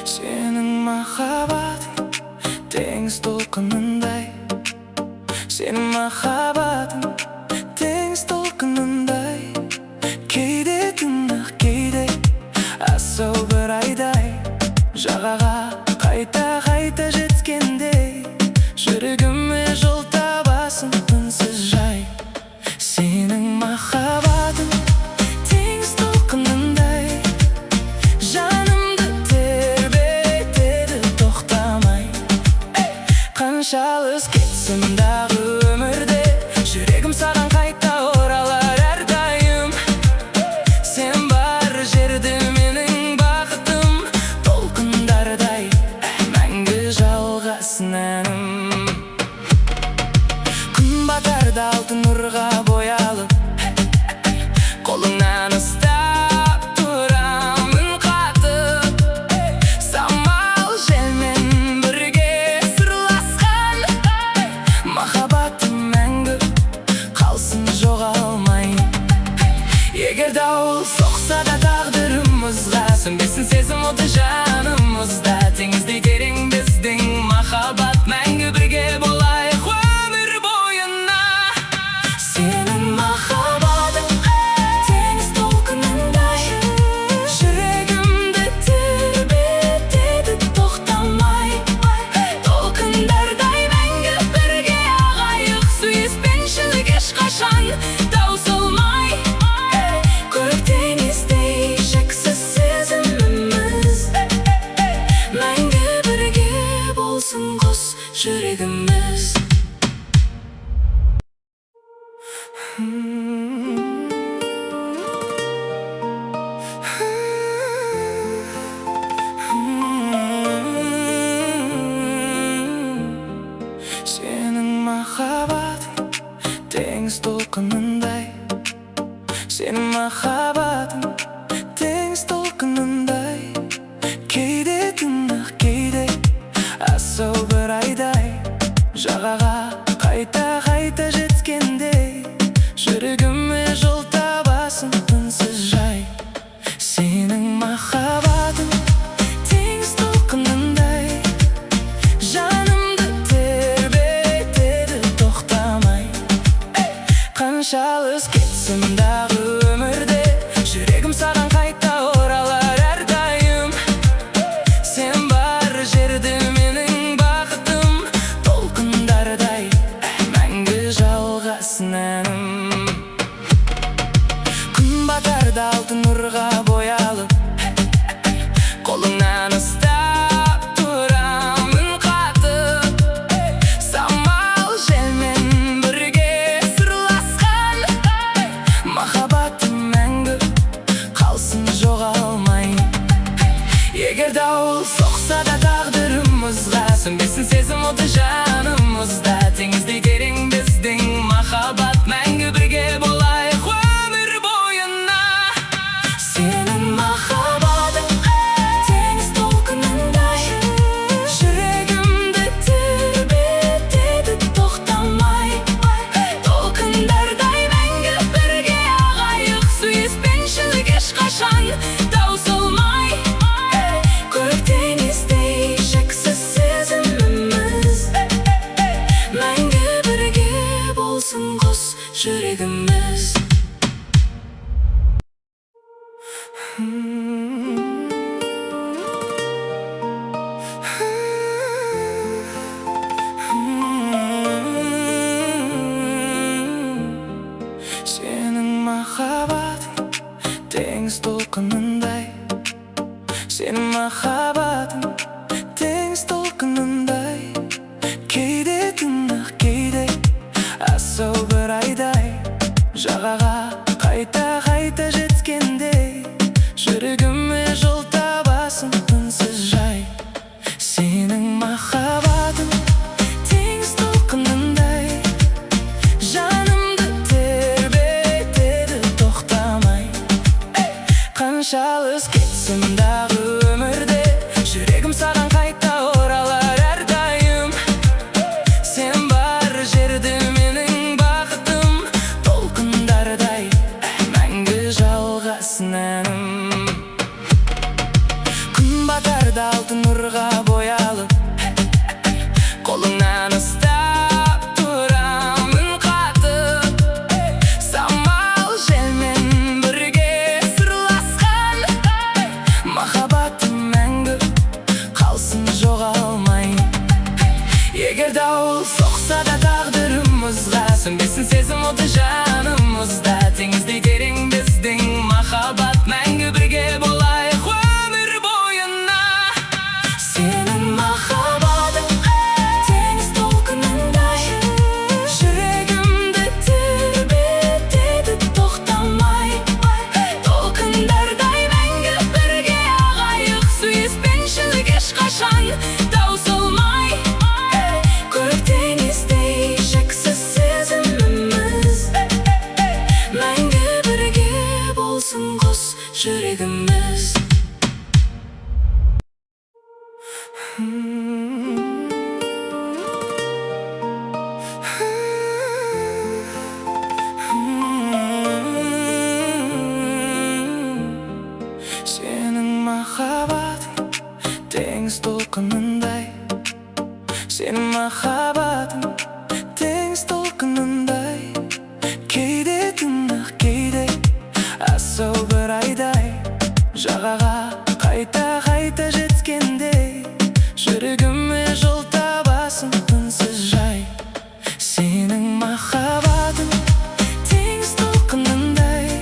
Senin mahabatin deniz толқынындай. Senin mahabatin deniz толқынындай. Кейде тынық, кейде асау бір айдай. Жағаға қайта-қайта жеткендей, жүрегіме жол табасың үнсіз жай. Senin махаббатың теңіз толқынындай, жанымды тербетеді тоқтамай. Қанша алыс кетсем дағы өмірде, жүрегім саған қайта оралар әрдайым. Сен бар жерде менің бақытым, толқындардай мәңгі жалғасын әнім. Күн батарда алтын нұрға боялып, қолыңнан ұстап тұрамын қатып. Самал желмен бірге сырласқан, махаббатым мәңгі қалсын жоғалмай. Егер дауыл соқса да тағдырымызға, сөнбесін сезім оты жанымызда. Теңіздей терең біздің махаббат, мәңгі бірге болайық өмір бойына. Senin махаббатың теңіз толқынындай, жүрегімді тербетеді тоқтамай. Толқындардай мәңгі бірге ағайық, сүйіспеншілік ешқашан таусылмай. Көріктен естей шексіз сезіміміз, мәңгі бірге болсын қос жүрегіміз. Senin махаббатың теңіз толқынындай. Senin махаббатың теңіз толқынындай. Кейде тынық, кейде асау бір айдай. Жағаға қайта-қайта жеткендей, жүрегіме жол табасың үнсіз жай. Senin махаббатың теңіз толқынындай, жанымды тербетеді тоқтамай. Қанша алыс кетсем дағы өмірде, жүрегім саған қайта оралар әрдайым. Сен бар жерде менің бақытым, толқындардай мәңгі жалғасын әнім. Күн батарда алтын нұрға боялып, қолыңнан ұстап тұрамын қатып. Самал желмен бірге сырласқан, махаббатым мәңгі қалсын жоғалмай. Егер дауыл соқса да тағдырымызға, сөнбесін сезім оты жанымызда. Теңіздей терең біздің махаббат, мәңгі бірге болайық өмір бойына. Senin махаббатың теңіз толқынындай, жүрегімді тербетеді тоқтамай. Толқындардай мәңгі бірге ағайық, сүйіспеншілік ешқашан таусылмай. Көріктен естей шексіз сезіміміз, мәңгі бірге болсын қос жүрегіміз. Senin махаббатың теңіз толқынындай. Senin махаббатың теңіз толқынындай. Кейде тынық, кейде асау бір айдай. Жағаға қайта-қайта жеткендей, жүрегіме жол табасың үнсіз жай. Senin махаббатың теңіз толқынындай, жанымды тербетеді тоқтамай. Қанша алыс кетсем дағы өмірде, Егер дауыл соқса да тағдырымызға, сөнбесін сезім оты жанымызда. Теңіздей терең біздің махаббат, мәңгі бірге болайық өмір бойына. Сенің махаббатың теңіз толқынындай, жүрегімді тербетеді тоқтамай. Толқындардай мәңгі бірге ағайық, сүйіспеншілік ешқашан таусылмай. Көрік теңіздей шексіз сезіміміз, мәңгі бірге болсын қос жүрегіміз. Сенің махаббатың теңіз толқынындай, сенің махаббатың теңіз толқынындай. Кейде тынық, кейде асау бір айдай, жағаға қайта-қайта жеткенде, жүрегіме жол табасың үнсіз жай. Сенің махаббатың теңіз толқынындай,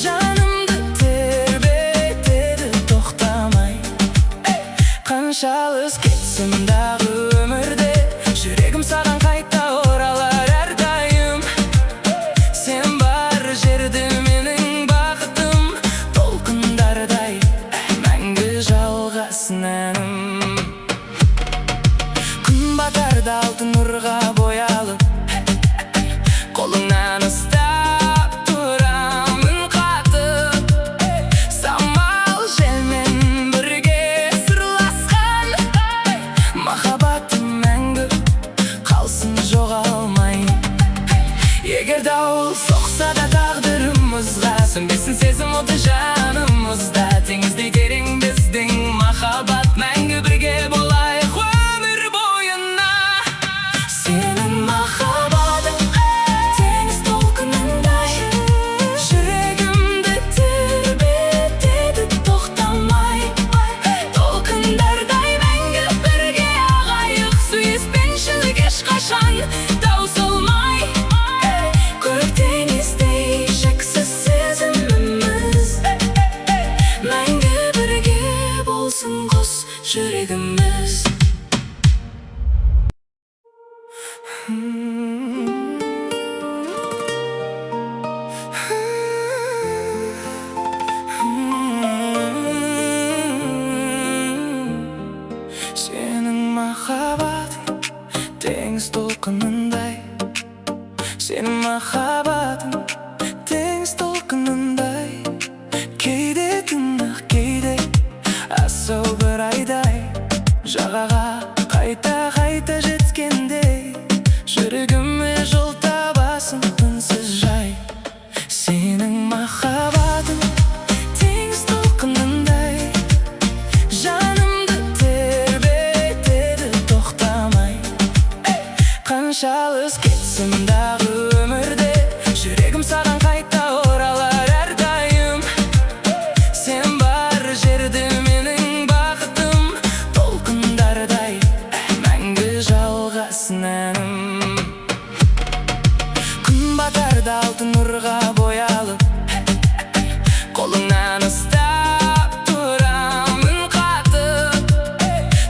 жанымды тербетеді тоқтамай. Қанша алыс кетсем дағы өмірде, жүрегім саған қайта оралар әрдайым. Сен бар жерде менің бақытым, толқындардай мәңгі жалғасын әнім. Күн батарда алтын нұрға боялып, қолыңнан ұстап тұрамын қатып. Самал желмен бірге сырласқан, махаббатым мәңгі қалсын жоғалмай. Егер дауыл соқса да тағдырымызға, сөнбесін сезім оты жанымызда. Теңіздей терең біздің махаббат, мәңгі бірге болайық өмір бойына. Сенің махаббатың теңіз толқынындай, жүрегімді тербетеді тоқтамай. Толқындардай мәңгі бірге ағайық, сүйіспеншілік ешқашан таусылмай. Көрік теңіздей шексіз сезіміміз, мәңгі бірге болсын қос жүрегіміз. Сенің махаббатың теңіз толқынындай, сенің махаббатың теңіз толқынындай. Кейде тынық, кейде асау бір айдай, жағаға қайта-қайта жеткенде, жүрегіме жол табасың үнсіз жай. Сенің махаббатың теңіз толқынындай, жанымды тербетеді тоқтамай. Қанша алыс кетсем дағы өмірде, жүрегім саған қайта оралар әрдайым. Сен бар жерде менің бақытым, толқындардай мәңгі жалғасын әнім. Күн батарда алтын нұрға боялып, қолыңнан ұстап тұрамын қатып.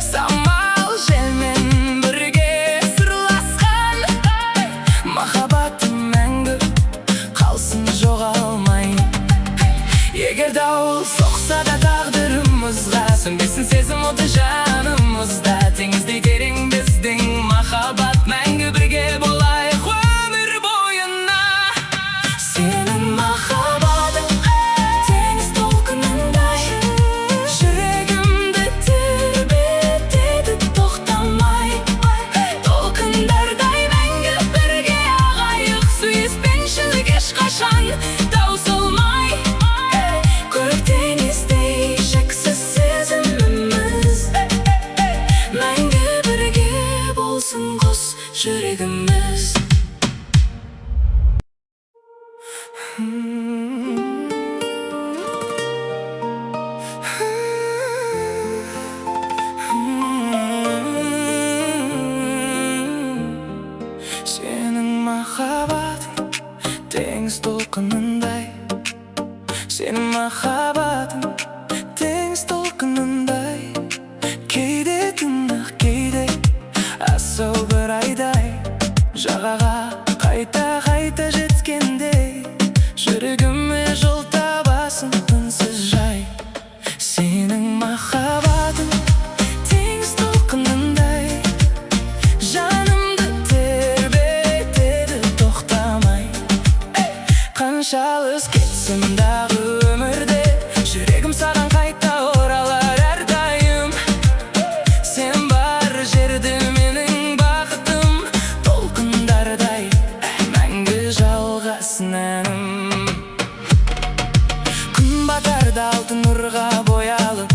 Самал желмен бірге сырласқан, махаббатым мәңгі қалсын жоғалмай. Егер дауыл соқса да тағдырымызға, сөнбесін сезім оты жанымызда. Теңіздей терең біздің махаббат, мәңгі бірге болайық өмір бойына. Сенің махаббатың теңіз толқынындай, жүрегімді тербетеді тоқтамай. Толқындардай мәңгі бірге ағайық, сүйіспеншілік ешқашан таусылмай. Көрік теңіздей шексіз сезіміміз, мәңгі бірге болсын қос жүрегіміз. толқынындай. Senin махаббатың теңіз толқынындай. Кейде тынық, кейде асау бір айдай. Жағаға қайта жеткендей, жүрегіме жол табасың үнсіз жай. Сенің махаббатың теңіз толқынындай, жанымды тербетеді тоқтамай. Қанша алыс кетсем дағы өмірде, жүрегім саған қайта оралар әрдайым. Сен бар жерде менің бақытым, толқындардай мәңгі жалғасын әнім. Күн батарда алтын нұрға боялып,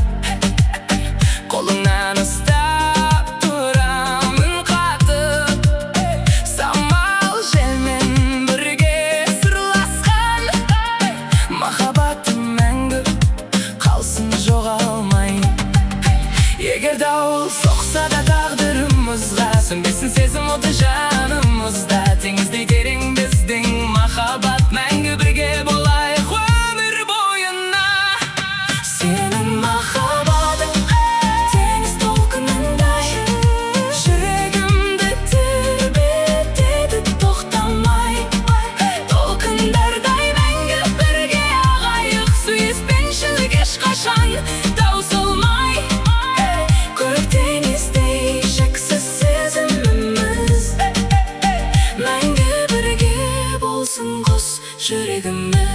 қолыңнан ұстап тұрамын қатып. Самал желмен бірге сырласқан, махаббатым мәңгі қалсын жоғалмай. Егер дауыл соқса да тағдырымызға, сөнбесін сезім оты жанымызда. Теңіздей терең біздің махаббат, мәңгі бірге болайық өмір бойына. Сенің махаббатың теңіз толқынындай, жүрегімді тербетеді тоқтамай. Толқындардай мәңгі бірге ағайық, сүйіспеншілік ешқашан таусылмай. Көрік теңіздей шексіз сезіміміз, мәңгі бірге болсын қос жүрегіміз.